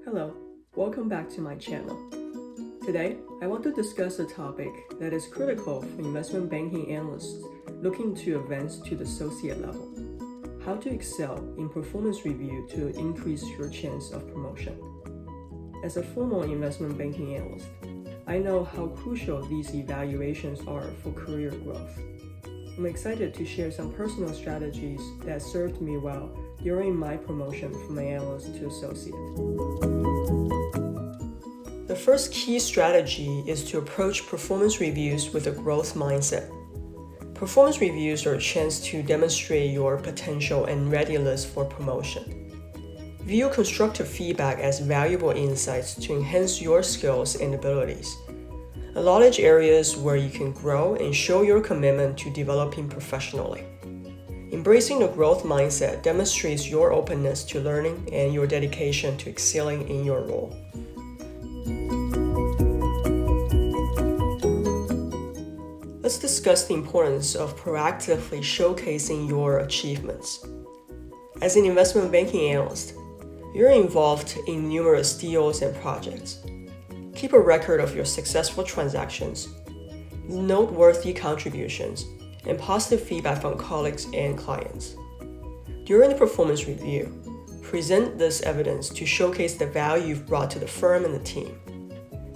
Hello, welcome back to my channel. Today, I want to discuss a topic that is critical for investment banking analysts looking to advance to the associate level: how to excel in performance review to increase your chance of promotion. As a former investment banking analyst, I know how crucial these evaluations are for career growth. I'm excited to share some personal strategies that served me well during my promotion from analyst to associate. The first key strategy is to approach performance reviews with a growth mindset. Performance reviews are a chance to demonstrate your potential and readiness for promotion. View constructive feedback as valuable insights to enhance your skills and abilities. Acknowledge areas where you can grow and show your commitment to developing professionally. Embracing the growth mindset demonstrates your openness to learning and your dedication to excelling in your role. Let's discuss the importance of proactively showcasing your achievements. As an investment banking analyst, you're involved in numerous deals and projects. Keep a record of your successful transactions, noteworthy contributions, and positive feedback from colleagues and clients. During the performance review, present this evidence to showcase the value you've brought to the firm and the team.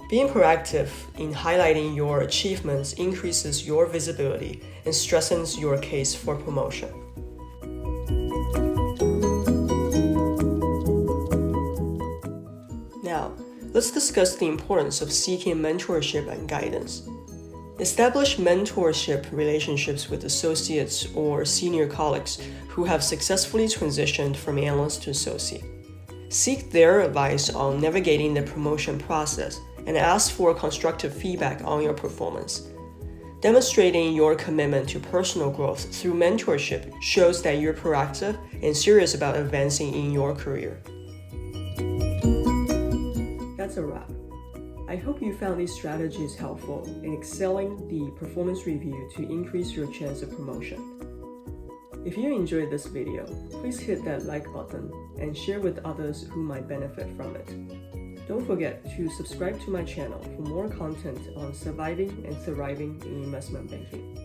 Being proactive in highlighting your achievements increases your visibility and strengthens your case for promotion. Now, let's discuss the importance of seeking mentorship and guidance. Establish mentorship relationships with associates or senior colleagues who have successfully transitioned from analyst to associate. Seek their advice on navigating the promotion process and ask for constructive feedback on your performance. Demonstrating your commitment to personal growth through mentorship shows that you're proactive and serious about advancing in your career. That's a wrap. I hope you found these strategies helpful in excelling the performance review to increase your chance of promotion. If you enjoyed this video, please hit that like button and share with others who might benefit from it. Don't forget to subscribe to my channel for more content on surviving and thriving in investment banking.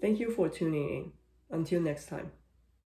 Thank you for tuning in. Until next time.